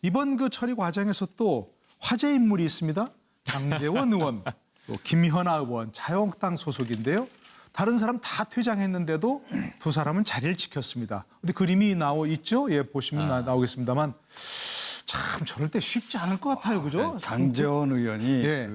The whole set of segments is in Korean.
이번 그 처리 과정에서 또 화제 인물이 있습니다. 장제원 의원, 또 김현아 의원, 자유한국당 소속인데요. 다른 사람 다 퇴장했는데도 두 사람은 자리를 지켰습니다. 근데 그림이 있죠? 예, 보시면 나오겠습니다만 참 저럴 때 쉽지 않을 것 같아요, 그죠? 장제원 의원이 예.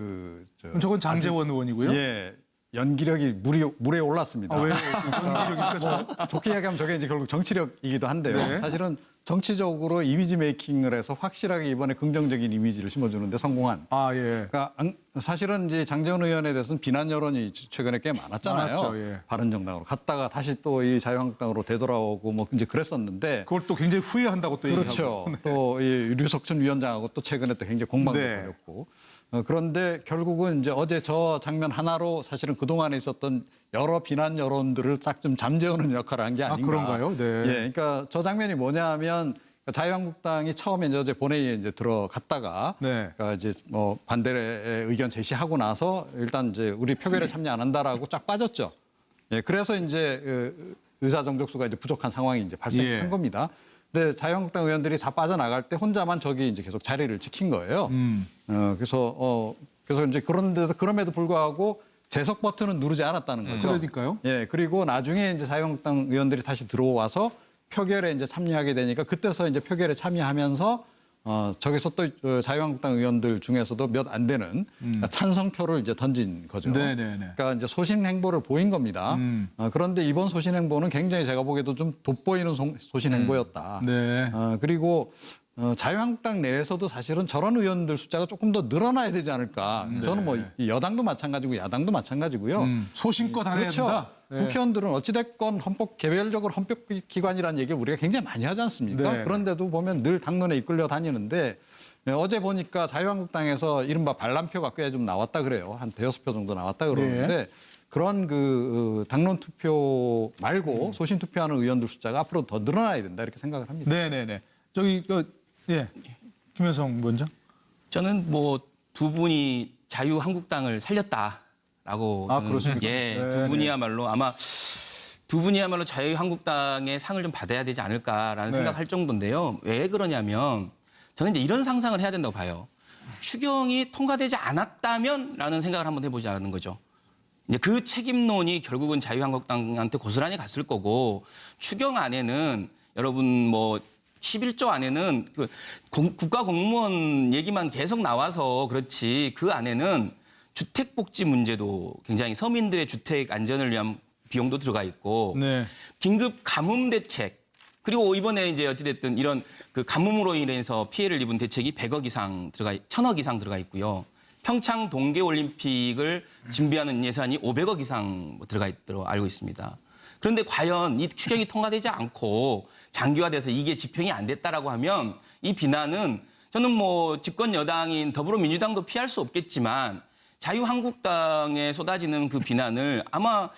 저건 장제원 의원이고요. 예. 연기력이 물에 올랐습니다. 아, 왜요? 연기력이니까 좋게 이야기하면 저게 이제 결국 정치력이기도 한데요. 네. 사실은 정치적으로 이미지 메이킹을 해서 확실하게 이번에 긍정적인 이미지를 심어주는데 성공한. 예. 그러니까 사실은 이제 장제원 의원에 대해서는 비난 여론이 최근에 꽤 많았잖아요. 많았죠, 예. 바른정당으로 갔다가 다시 또 이 자유한국당으로 되돌아오고 뭐 이제 그랬었는데. 그걸 또 굉장히 후회한다고 또 그렇죠. 얘기하고. 또 이 류석춘 위원장하고 또 최근에 또 굉장히 공방도 네. 벌였고. 그런데 결국은 이제 어제 저 장면 하나로 사실은 그동안에 있었던 여러 비난 여론들을 딱 좀 잠재우는 역할을 한 게 아닌가. 그런가요? 네. 예, 그러니까 저 장면이 뭐냐면 자유한국당이 처음에 이제 어제 본회의에 이제 들어갔다가 네. 그러니까 이제 뭐 반대의 의견 제시하고 나서 일단 이제 우리 표결에 참여 안 한다라고 쫙 빠졌죠. 예, 그래서 이제 의사 정족수가 이제 부족한 상황이 이제 발생한 예. 겁니다. 근데 자유한국당 의원들이 다 빠져나갈 때 혼자만 저기 이제 계속 자리를 지킨 거예요. 그래서 이제 그럼에도 불구하고 재석 버튼은 누르지 않았다는 거죠. 그러니까요. 예, 그리고 나중에 이제 자유한국당 의원들이 다시 들어와서 표결에 이제 참여하게 되니까 그때서 이제 표결에 참여하면서 저기서 또 자유한국당 의원들 중에서도 몇 안 되는 찬성표를 이제 던진 거죠. 네네네. 그러니까 이제 소신 행보를 보인 겁니다. 그런데 이번 소신 행보는 굉장히 제가 보기에도 좀 돋보이는 소신 행보였다. 네. 그리고 자유한국당 내에서도 사실은 저런 의원들 숫자가 조금 더 늘어나야 되지 않을까. 저는 뭐 여당도 마찬가지고 야당도 마찬가지고요. 소신껏 안 해야 그렇죠. 된다. 네. 국회의원들은 어찌됐건 개별적으로 헌법기관이라는 얘기 우리가 굉장히 많이 하지 않습니까? 네. 그런데도 보면 늘 당론에 이끌려 다니는데 어제 보니까 자유한국당에서 이른바 반란표가 꽤 좀 나왔다 그래요. 한 대여섯 표 정도 나왔다 그러는데 네. 그런 당론 투표 말고 소신 투표하는 의원들 숫자가 앞으로 더 늘어나야 된다 이렇게 생각을 합니다. 네네네. 김현성 위원장. 저는 뭐 두 분이 자유한국당을 살렸다라고 저는, 그렇습니까? 예, 네, 두 분이야말로 아마 두 분이야말로 자유한국당의 상을 좀 받아야 되지 않을까라는 네. 생각할 정도인데요. 왜 그러냐면 저는 이제 이런 상상을 해야 된다고 봐요. 추경이 통과되지 않았다면라는 생각을 한번 해보자는 거죠. 이제 그 책임론이 결국은 자유한국당한테 고스란히 갔을 거고 추경 안에는 여러분 뭐 11조 안에는 그 국가 공무원 얘기만 계속 나와서 그렇지 그 안에는 주택복지 문제도 굉장히 서민들의 주택 안전을 위한 비용도 들어가 있고 네. 긴급 가뭄 대책 그리고 이번에 이제 어찌됐든 이런 그 가뭄으로 인해서 피해를 입은 대책이 100억 이상 1000억 이상 들어가 있고요. 평창 동계올림픽을 준비하는 예산이 500억 이상 들어가 있도록 알고 있습니다. 그런데 과연 이 추경이 통과되지 않고 장기화돼서 이게 집행이 안 됐다라고 하면 이 비난은 저는 뭐 집권 여당인 더불어민주당도 피할 수 없겠지만 자유한국당에 쏟아지는 그 비난을 아마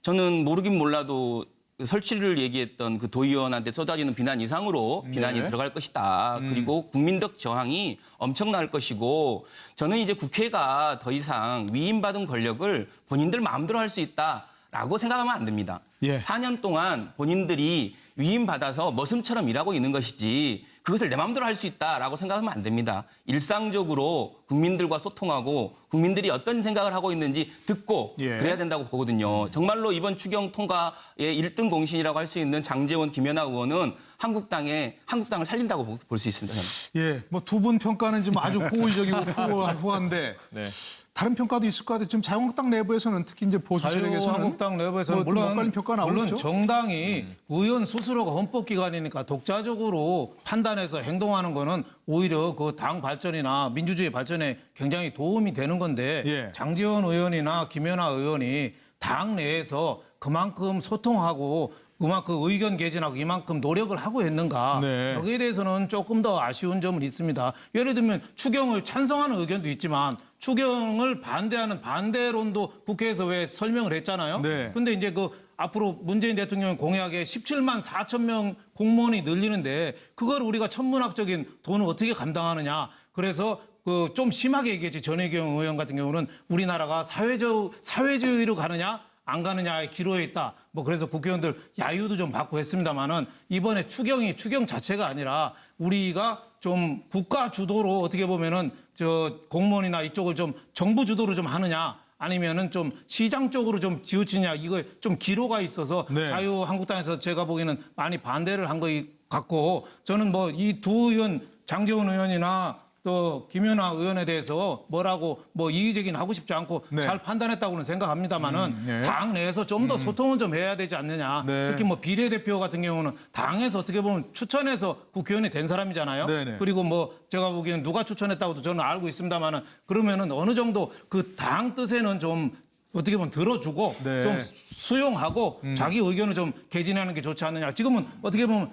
저는 모르긴 몰라도 설치를 얘기했던 그 도의원한테 쏟아지는 비난 이상으로 비난이 네. 들어갈 들어갈 것이다. 그리고 국민적 저항이 엄청날 것이고 저는 이제 국회가 더 이상 위임받은 권력을 본인들 마음대로 할 수 있다라고 생각하면 안 됩니다. 예. 4년 동안 본인들이 위임받아서 머슴처럼 일하고 있는 것이지 그것을 내 마음대로 할 수 있다라고 생각하면 안 됩니다. 일상적으로 국민들과 소통하고 국민들이 어떤 생각을 하고 있는지 듣고 예. 그래야 된다고 보거든요. 정말로 이번 추경 통과의 1등 공신이라고 할 수 있는 장제원, 김연아 의원은 한국당을 살린다고 볼 수 있습니다. 저는. 예, 뭐 두 분 평가는 좀 아주 호의적이고 후한데 네. 다른 평가도 있을 것 같아요. 지금 자유한국당 내부에서는 특히 이제 보수 세력에서는 자유한국당 내부에서는 뭐 좀 엇갈린 평가 나오죠. 물론 정당이 의원 스스로가 헌법기관이니까 독자적으로 판단해서 행동하는 거는 오히려 그 당 발전이나 민주주의 발전에 굉장히 도움이 되는 건데 예. 장제원 의원이나 김연아 의원이 당 내에서 그만큼 소통하고 그만큼 의견 개진하고 이만큼 노력을 하고 있는가 네. 여기에 대해서는 조금 더 아쉬운 점은 있습니다. 예를 들면 추경을 찬성하는 의견도 있지만 추경을 반대하는 반대론도 국회에서 왜 설명을 했잖아요. 네. 근데 이제 그 앞으로 문재인 대통령 공약에 17만 4천 명 공무원이 늘리는데 그걸 우리가 천문학적인 돈을 어떻게 감당하느냐. 그래서 그 좀 심하게 얘기했지. 전혜경 의원 같은 경우는 우리나라가 사회주의로 가느냐 안 가느냐의 기로에 있다. 뭐 그래서 국회의원들 야유도 좀 받고 했습니다만은 이번에 추경 자체가 아니라 우리가 좀 국가 주도로 어떻게 보면은 저 공무원이나 이쪽을 좀 정부 주도로 좀 하느냐 아니면은 좀 시장 쪽으로 좀 지우치냐 이거 좀 기로가 있어서 네. 자유한국당에서 제가 보기에는 많이 반대를 한 거 같고 저는 뭐 이 두 의원 장제원 의원이나 또 김연아 의원에 대해서 뭐라고 뭐 이의제기는 하고 싶지 않고 네. 잘 판단했다고는 생각합니다만은 네. 당 내에서 좀 더 소통은 좀 해야 되지 않느냐. 네. 특히 뭐 비례대표 같은 경우는 당에서 어떻게 보면 추천해서 국회의원이 된 사람이잖아요. 네네. 그리고 뭐 제가 보기에는 누가 추천했다고도 저는 알고 있습니다만은 그러면은 어느 정도 그 당 뜻에는 좀 어떻게 보면 들어주고 네. 좀 수용하고 자기 의견을 좀 개진하는 게 좋지 않느냐. 지금은 어떻게 보면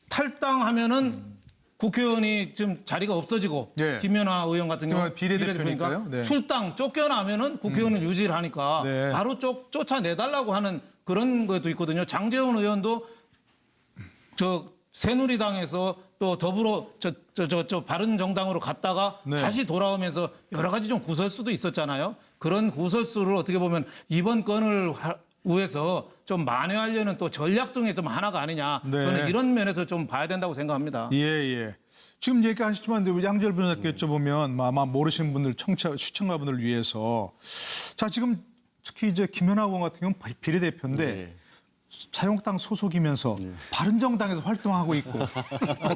탈당하면은 국회의원이 지금 자리가 없어지고 예. 김연아 의원 같은 경우 그러면 비례대표니까요. 네. 출당 쫓겨나면은 국회의원을 유지를 하니까 네. 바로 쫓아내달라고 하는 그런 것도 있거든요. 장제원 의원도 저 새누리당에서 또 더불어 저 바른정당으로 갔다가 네. 다시 돌아오면서 여러 가지 좀 구설수도 있었잖아요. 그런 구설수를 어떻게 보면 이번 건을 위해서 좀 만회하려는 또 전략 중에 좀 하나가 아니냐. 네. 저는 이런 면에서 좀 봐야 된다고 생각합니다. 예, 예. 지금 얘기하시지만 우리 양지열 변호사께 여쭤보면 아마 모르시는 분들 시청자분들 위해서 자 지금 특히 이제 김연아 의원 같은 경우는 비례대표인데 네. 자유한국당 소속이면서 바른정당에서 활동하고 있고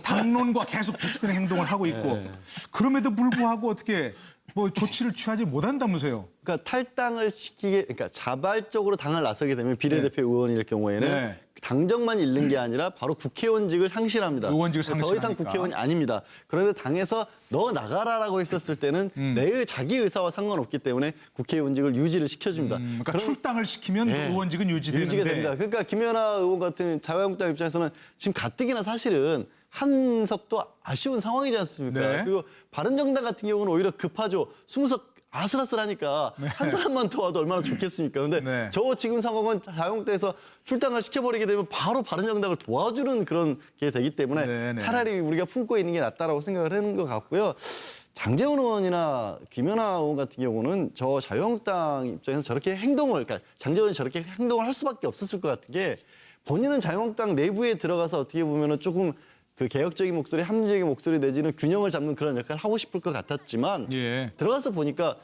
당론과 계속 배치되는 행동을 하고 있고 그럼에도 불구하고 어떻게 뭐 조치를 취하지 못한다면서요? 그러니까 탈당을 그러니까 자발적으로 당을 나서게 되면 비례대표 의원일 경우에는 네. 당정만 잃는 게 아니라 바로 국회의원직을 상실합니다. 의원직을 더 이상 상실하니까. 국회의원이 아닙니다. 그런데 당에서 너 나가라라고 했었을 때는 자기 의사와 상관없기 때문에 국회의원직을 유지를 시켜줍니다. 그러니까 출당을 시키면 네. 의원직은 유지되는데 유지가 됩니다. 그러니까 김연아 의원 같은 자유한국당 입장에서는 지금 가뜩이나 사실은 한석도 아쉬운 상황이지 않습니까? 네. 그리고 바른정당 같은 경우는 오히려 급하죠. 20석 아슬아슬하니까 한 사람만 더 와도 얼마나 좋겠습니까? 근데 네. 저 지금 상황은 자유한국당에서 출당을 시켜버리게 되면 바로 바른정당을 도와주는 그런 게 되기 때문에 네, 네. 차라리 우리가 품고 있는 게 낫다라고 생각을 하는 것 같고요. 장제원 의원이나 김연아 의원 같은 경우는 저 자유한국당 입장에서 저렇게 그러니까 장제원이 저렇게 행동을 할 수밖에 없었을 것 같은 게 본인은 자유한국당 내부에 들어가서 어떻게 보면은 조금 그 개혁적인 목소리, 합리적인 목소리 내지는 균형을 잡는 그런 역할을 하고 싶을 것 같았지만 예. 들어가서 보니까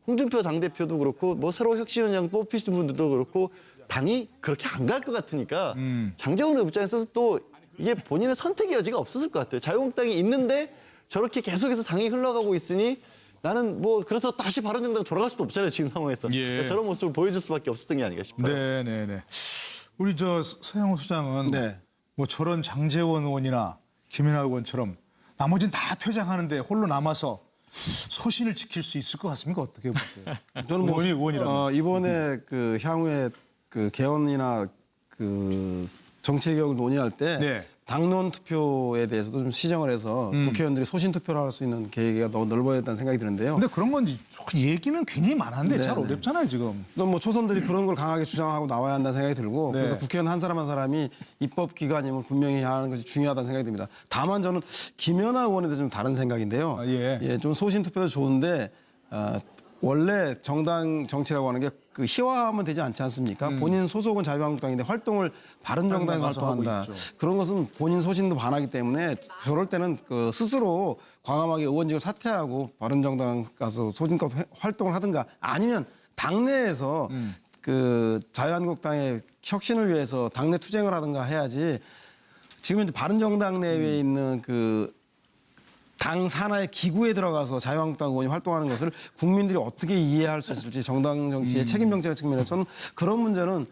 홍준표 당대표도 그렇고 뭐 새로 혁신위원장 뽑히신 분들도 그렇고 당이 그렇게 안 갈 것 같으니까 장제원 의원 입장에서는 또 이게 본인의 선택의 여지가 없었을 것 같아요. 자유한국당이 있는데 저렇게 계속해서 당이 흘러가고 있으니 나는 뭐 그렇다고 다시 바른정당 돌아갈 수도 없잖아요. 지금 상황에서. 예. 그러니까 저런 모습을 보여줄 수밖에 없었던 게 아닌가 싶어요. 네, 네, 네. 우리 저 서영호 소장은 네. 뭐 저런 장제원 의원이나 김연아 의원처럼 나머지는 다 퇴장하는데 홀로 남아서 소신을 지킬 수 있을 것 같습니까? 어떻게 보세요? 저는 뭐 의원이라면. 이번에 그 향후에 그 개헌이나 그 정치 개혁을 논의할 때 네. 당론 투표에 대해서도 좀 시정을 해서 국회의원들이 소신 투표를 할 수 있는 계기가 더 넓어야 된다는 생각이 드는데요. 근데 그런 건 얘기는 굉장히 많은데 네, 잘 네. 어렵잖아요, 지금. 또 뭐 초선들이 그런 걸 강하게 주장하고 나와야 한다는 생각이 들고 네. 그래서 국회의원 한 사람 한 사람이 입법 기관임을 분명히 하는 것이 중요하다는 생각이 듭니다. 다만 저는 김연아 의원에 대해서 좀 다른 생각인데요. 아, 예. 좀 소신 투표도 좋은데 원래 정당 정치라고 하는 게 그 희화화하면 되지 않지 않습니까? 본인 소속은 자유한국당인데 활동을 바른정당에서 가서 하고 활동한다. 있죠. 그런 것은 본인 소신도 반하기 때문에 그럴 때는 그 스스로 과감하게 의원직을 사퇴하고 바른정당 가서 소신껏 활동을 하든가 아니면 당내에서 그 자유한국당의 혁신을 위해서 당내 투쟁을 하든가 해야지 지금 이제 바른정당 내에 있는 그 당 산하의 기구에 들어가서 자유한국당 의원이 활동하는 것을 국민들이 어떻게 이해할 수 있을지 정당 정치의 책임 정치의 측면에서는 그런 문제는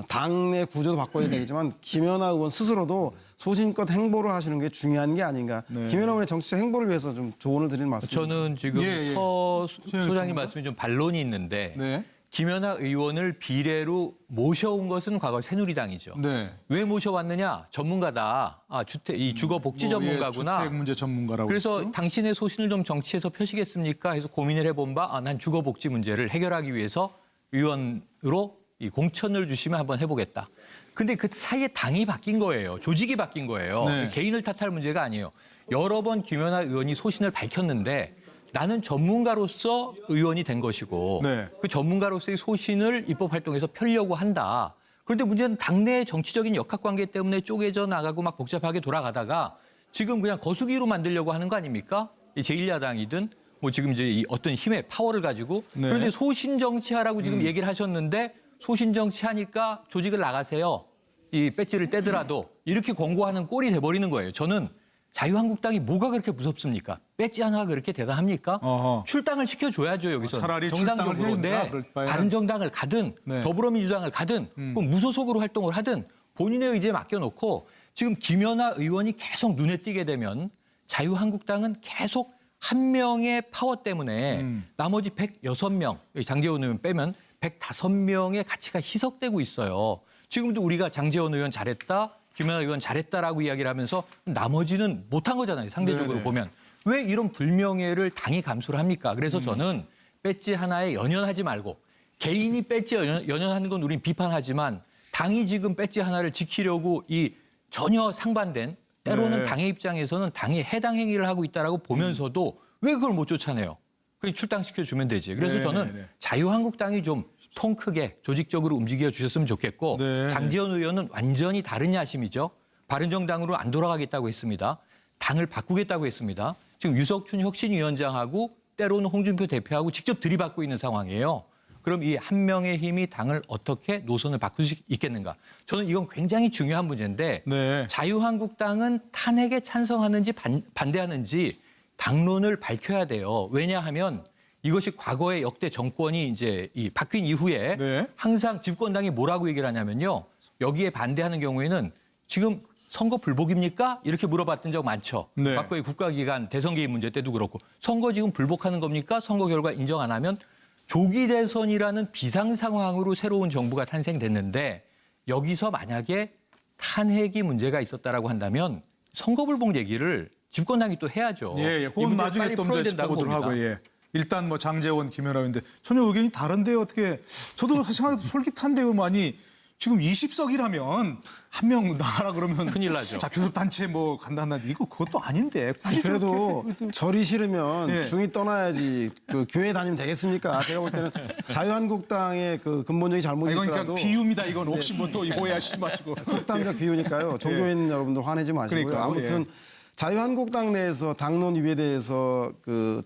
당내 구조도 바꿔야 되겠지만 김연아 의원 스스로도 소신껏 행보를 하시는 게 중요한 게 아닌가. 네. 김연아 의원의 정치적 행보를 위해서 좀 조언을 드리는 말씀입니다. 저는 지금 예, 예. 서 소장님 소장님 말씀에 좀 반론이 있는데 네. 김연아 의원을 비례로 모셔온 것은 과거 새누리당이죠. 네. 왜 모셔왔느냐? 전문가다. 이 주거 복지 뭐, 예, 전문가구나. 주택 문제 전문가라고. 그래서 그랬죠. 당신의 소신을 좀 정치에서 펴시겠습니까? 해서 고민을 해본 바, 난 주거 복지 문제를 해결하기 위해서 의원으로 이 공천을 주시면 한번 해보겠다. 근데 그 사이에 당이 바뀐 거예요. 조직이 바뀐 거예요. 네. 개인을 탓할 문제가 아니에요. 여러 번 김연아 의원이 소신을 밝혔는데 나는 전문가로서 의원이 된 것이고 네. 그 전문가로서의 소신을 입법 활동에서 펴려고 한다. 그런데 문제는 당내의 정치적인 역학관계 때문에 쪼개져 나가고 막 복잡하게 돌아가다가 지금 그냥 거수기로 만들려고 하는 거 아닙니까? 이 제1야당이든 뭐 지금 이제 이 어떤 힘의 파워를 가지고 네. 그런데 소신 정치하라고 지금 얘기를 하셨는데 소신 정치하니까 조직을 나가세요. 이 배지를 떼더라도 이렇게 권고하는 꼴이 돼버리는 거예요. 저는 자유한국당이 뭐가 그렇게 무섭습니까? 배지 하나가 그렇게 대단합니까? 어허. 출당을 시켜줘야죠, 여기서. 차라리 출당을 해야 된다, 그럴 바에는. 바른정당을 가든 네. 더불어민주당을 가든 꼭 무소속으로 활동을 하든 본인의 의지에 맡겨놓고 지금 김연아 의원이 계속 눈에 띄게 되면 자유한국당은 계속 한 명의 파워 때문에 나머지 106명, 장제원 의원 빼면 105명의 가치가 희석되고 있어요. 지금도 우리가 장제원 의원 잘했다, 김연아 의원 잘했다라고 이야기를 하면서 나머지는 못한 거잖아요. 상대적으로 네네. 보면. 왜 이런 불명예를 당이 감수를 합니까? 그래서 저는 배지 하나에 연연하지 말고 개인이 배지에 연연하는 건 우린 비판하지만 당이 지금 배지 하나를 지키려고 이 전혀 상반된 때로는 네. 당의 입장에서는 당이 해당 행위를 하고 있다라고 보면서도 왜 그걸 못 쫓아내요? 그냥 출당시켜 주면 되지. 그래서 네, 저는 네, 네. 자유한국당이 좀 통 크게 조직적으로 움직여 주셨으면 좋겠고 네. 장제원 의원은 완전히 다른 야심이죠. 바른정당으로 안 돌아가겠다고 했습니다. 당을 바꾸겠다고 했습니다. 지금 유석춘 혁신위원장하고 때로는 홍준표 대표하고 직접 들이받고 있는 상황이에요. 그럼 이 한 명의 힘이 당을 어떻게 노선을 바꿀 수 있겠는가? 저는 이건 굉장히 중요한 문제인데 네. 자유한국당은 탄핵에 찬성하는지 반대하는지 당론을 밝혀야 돼요. 왜냐하면 이것이 과거의 역대 정권이 이제 이 바뀐 이후에 네. 항상 집권당이 뭐라고 얘기를 하냐면요. 여기에 반대하는 경우에는 지금 선거 불복입니까? 이렇게 물어봤던 적 많죠. 네. 과거의 국가기관 대선 개입 문제 때도 그렇고 선거 지금 불복하는 겁니까? 선거 결과 인정 안 하면 조기 대선이라는 비상 상황으로 새로운 정부가 탄생됐는데 여기서 만약에 탄핵이 문제가 있었다라고 한다면 선거 불복 얘기를 집권당이 또 해야죠. 예, 예. 이 그건 문제 나중에 빨리 또 풀어야 문제 된다고 짚어보도록 봅니다. 하고, 예. 일단 뭐 장제원, 김연아 의원인데 전혀 의견이 다른데 어떻게 저도 생각해도 솔깃한데요, 많이 지금 20석이라면 한 명 나가라 그러면 큰일 나죠. 자, 교섭단체 뭐 간다는데 이거 그것도 아닌데 굳이 그래도 저렇게 절이 싫으면 예. 중이 떠나야지 그 교회 다니면 되겠습니까? 제가 볼 때는 자유한국당의 그 근본적인 잘못이 이건 있더라도 그러니까 비유입니다. 이건 혹시 뭐 또 오해하시지 마시고. 속담적 비유니까요. 종교인 여러분들 화내지 마시고요. 그러니까요, 아무튼 예. 자유한국당 내에서 당론 위에 대해서 그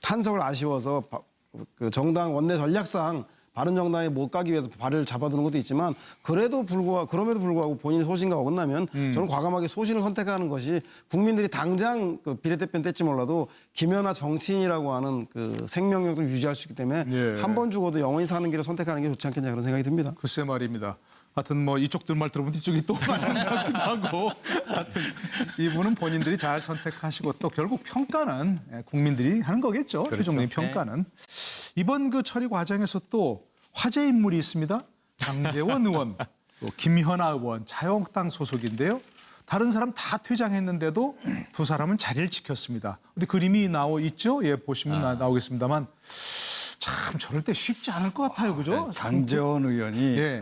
탄석을 아쉬워서 그 정당 원내 전략상 바른정당에 못 가기 위해서 발을 잡아두는 것도 있지만 그럼에도 불구하고 본인의 소신과 어긋나면 저는 과감하게 소신을 선택하는 것이 국민들이 당장 그 비례대표는 뗄지 몰라도 김연아 정치인이라고 하는 그 생명력을 유지할 수 있기 때문에 예. 한 번 죽어도 영원히 사는 길을 선택하는 게 좋지 않겠냐 그런 생각이 듭니다. 글쎄 말입니다. 하여튼 뭐 이쪽들 말 들어보면 이쪽이 또 맞는 것 같기도 하고 하여튼 이분은 본인들이 잘 선택하시고 또 결국 평가는 국민들이 하는 거겠죠. 최종적인 평가는. 이번 그 처리 과정에서 또 화제 인물이 있습니다. 장제원 의원, 또 김현아 의원, 자유한국당 소속인데요. 다른 사람 다 퇴장했는데도 두 사람은 자리를 지켰습니다. 근데 그림이 나오 있죠? 예, 보시면 나오겠습니다만 참 저럴 때 쉽지 않을 것 같아요, 그죠? 장제원 의원이 예.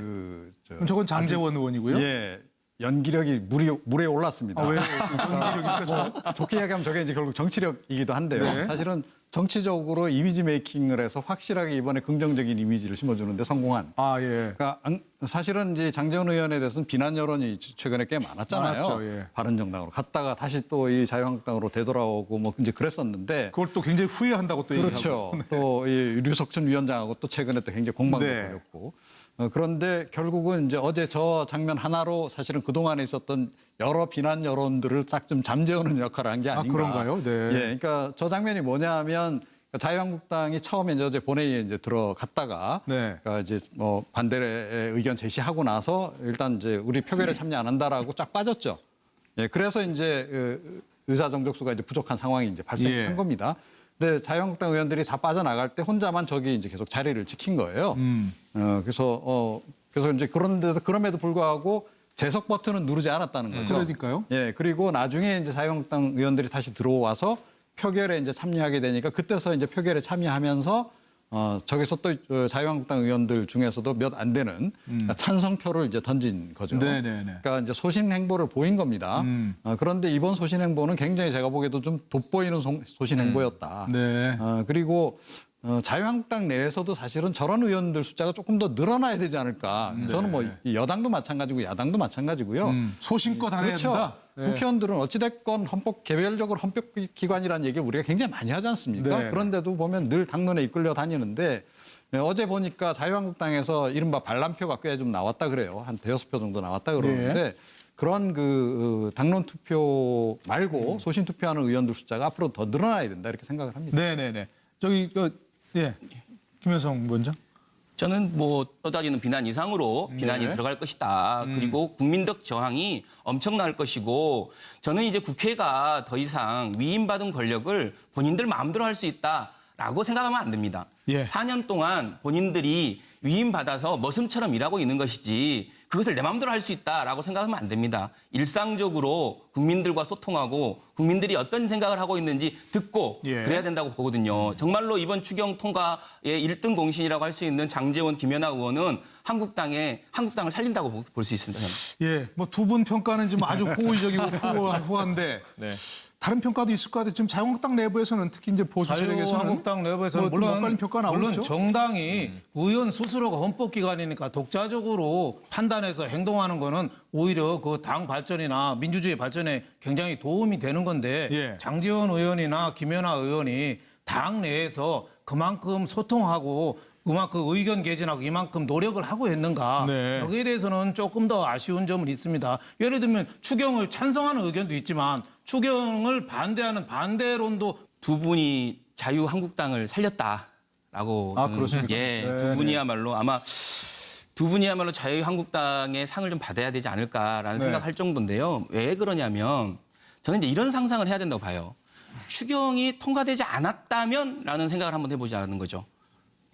그럼 저건 장제원 의원이고요. 예, 연기력이 물에 올랐습니다. 아, 왜요? 연기력입니까? 좋게 이야기하면 저게 이제 결국 정치력이기도 한데요. 네. 사실은 정치적으로 이미지 메이킹을 해서 확실하게 이번에 긍정적인 이미지를 심어주는데 성공한. 아, 예. 그러니까 사실은 이제 장제원 의원에 대해서는 비난 여론이 최근에 꽤 많았잖아요. 많았죠, 예. 바른정당으로 갔다가 다시 또 이 자유한국당으로 되돌아오고 뭐 이제 그랬었는데. 그걸 또 굉장히 후회한다고 또 그렇죠. 얘기하고. 또 이 류석춘 위원장하고 또 최근에 또 굉장히 공방도 네. 벌였고. 그런데 결국은 이제 어제 저 장면 하나로 사실은 그동안에 있었던 여러 비난 여론들을 딱 좀 잠재우는 역할을 한 게 아닌가. 그런가요? 네. 예, 그러니까 저 장면이 뭐냐면 자유한국당이 처음에 이제 어제 본회의에 이제 들어갔다가 네. 그러니까 이제 뭐 반대의 의견 제시하고 나서 일단 이제 우리 표결에 참여 안 한다라고 쫙 빠졌죠. 예, 그래서 이제 의사 정족수가 이제 부족한 상황이 이제 발생한 예. 겁니다. 근데 자유한국당 의원들이 다 빠져나갈 때 혼자만 저기 이제 계속 자리를 지킨 거예요. 그래서 이제 그럼에도 불구하고 재석 버튼은 누르지 않았다는 거죠. 그러니까요. 예, 그리고 나중에 이제 자유한국당 의원들이 다시 들어와서 표결에 이제 참여하게 되니까 그때서 이제 표결에 참여하면서 저기서 또 자유한국당 의원들 중에서도 몇 안 되는 찬성표를 이제 던진 거죠. 네네네. 그러니까 이제 소신 행보를 보인 겁니다. 그런데 이번 소신 행보는 굉장히 제가 보기에도 좀 돋보이는 소신 행보였다. 네. 그리고 자유한국당 내에서도 사실은 저런 의원들 숫자가 조금 더 늘어나야 되지 않을까. 저는 뭐 여당도 마찬가지고 야당도 마찬가지고요. 소신껏 안 해야 그렇죠. 된다. 네. 국회의원들은 어찌됐건 개별적으로 헌법기관이라는 얘기 우리가 굉장히 많이 하지 않습니까? 네. 그런데도 보면 늘 당론에 이끌려 다니는데 어제 보니까 자유한국당에서 이른바 반란표가 꽤 좀 나왔다 그래요. 한 대여섯 표 정도 나왔다 그러는데 네. 그런 그 당론 투표 말고 소신 투표하는 의원들 숫자가 앞으로 더 늘어나야 된다 이렇게 생각을 합니다. 네네네. 저기 김현성 원장. 저는 뭐 쏟아지는 비난 이상으로 비난이 네. 들어갈 것이다. 그리고 국민적 저항이 엄청날 것이고 저는 이제 국회가 더 이상 위임받은 권력을 본인들 마음대로 할 수 있다라고 생각하면 안 됩니다. 예. 4년 동안 본인들이 위임받아서 머슴처럼 일하고 있는 것이지 그것을 내 마음대로 할 수 있다라고 생각하면 안 됩니다. 일상적으로 국민들과 소통하고 국민들이 어떤 생각을 하고 있는지 듣고 예. 그래야 된다고 보거든요. 정말로 이번 추경 통과의 1등 공신이라고 할 수 있는 장제원, 김연아 의원은 한국당을 살린다고 볼 수 있습니다. 저는. 예, 뭐 두 분 평가는 좀 아주 호의적이고 후한데 다른 평가도 있을 것 같아요. 지금 자유한국당 내부에서는 특히 이제 보수 세력에서는 자유한국당 내부에서는 뭐 엇갈린 평가 나오죠. 물론 정당이 의원 스스로가 헌법기관이니까 독자적으로 판단해서 행동하는 거는 오히려 그 당 발전이나 민주주의 발전에 굉장히 도움이 되는 건데 예. 장제원 의원이나 김연아 의원이 당 내에서 그만큼 소통하고 그만큼 의견 개진하고 이만큼 노력을 하고 했는가 네. 여기에 대해서는 조금 더 아쉬운 점은 있습니다. 예를 들면 추경을 찬성하는 의견도 있지만 추경을 반대하는 반대론도 두 분이 자유한국당을 살렸다라고 아, 저는, 그렇습니까? 예, 네, 두 분이야말로 자유한국당의 상을 좀 받아야 되지 않을까라는 네. 생각할 정도인데요. 왜 그러냐면 저는 이제 이런 상상을 해야 된다고 봐요. 추경이 통과되지 않았다면라는 생각을 한번 해보자는 거죠.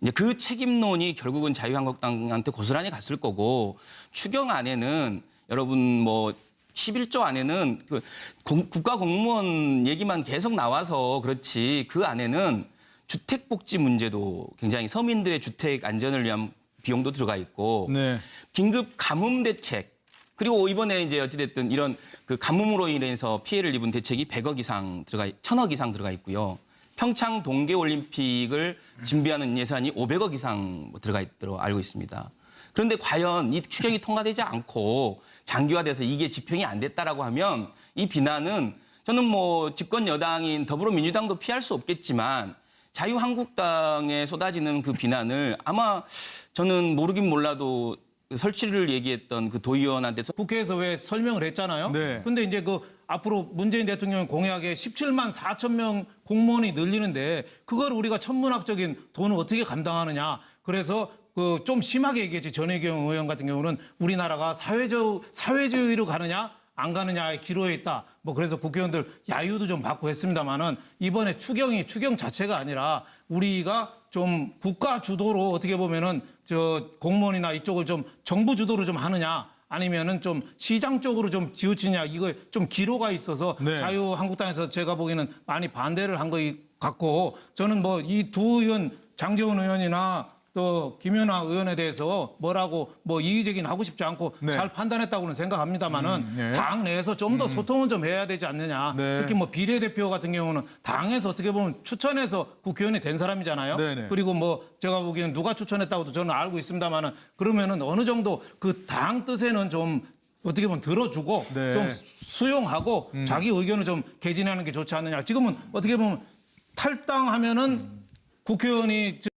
이제 그 책임론이 결국은 자유한국당한테 고스란히 갔을 거고 추경 안에는 여러분 뭐 11조 안에는 그 국가 공무원 얘기만 계속 나와서 그렇지 그 안에는 주택복지 문제도 굉장히 서민들의 주택 안전을 위한 비용도 들어가 있고 네. 긴급 가뭄 대책 그리고 이번에 이제 어찌됐든 이런 그 가뭄으로 인해서 피해를 입은 대책이 100억 이상 1000억 이상 들어가 있고요. 평창 동계올림픽을 준비하는 예산이 500억 이상 들어가 있도록 알고 있습니다. 그런데 과연 이 추경이 통과되지 않고 장기화돼서 이게 집행이 안 됐다라고 하면 이 비난은 저는 뭐 집권 여당인 더불어민주당도 피할 수 없겠지만 자유한국당에 쏟아지는 그 비난을 아마 저는 모르긴 몰라도 설치를 얘기했던 그 도의원한테서 국회에서 왜 설명을 했잖아요. 네. 근데 이제 그 앞으로 문재인 대통령 공약에 17만 4천 명 공무원이 늘리는데 그걸 우리가 천문학적인 돈을 어떻게 감당하느냐. 그래서 그 좀 심하게 얘기했지. 전혜경 의원 같은 경우는 우리나라가 사회주의로 가느냐 안 가느냐의 기로에 있다. 뭐 그래서 국회의원들 야유도 좀 받고 했습니다만은 이번에 추경 자체가 아니라 우리가 좀 국가 주도로 어떻게 보면은 저 공무원이나 이쪽을 좀 정부 주도로 좀 하느냐 아니면은 좀 시장 쪽으로 좀 지우치냐 이거 좀 기로가 있어서 네. 자유한국당에서 제가 보기에는 많이 반대를 한 것 같고 저는 뭐 이 두 의원 장제원 의원이나 또 김연아 의원에 대해서 뭐라고 뭐 이의제기는 하고 싶지 않고 네. 잘 판단했다고는 생각합니다만은 네. 당 내에서 좀 더 소통은 좀 해야 되지 않느냐. 네. 특히 뭐 비례대표 같은 경우는 당에서 어떻게 보면 추천해서 국회의원이 된 사람이잖아요. 네네. 그리고 뭐 제가 보기에는 누가 추천했다고도 저는 알고 있습니다만은 그러면은 어느 정도 그 당 뜻에는 좀 어떻게 보면 들어주고 네. 좀 수용하고 자기 의견을 좀 개진하는 게 좋지 않느냐. 지금은 어떻게 보면 탈당하면은 국회의원이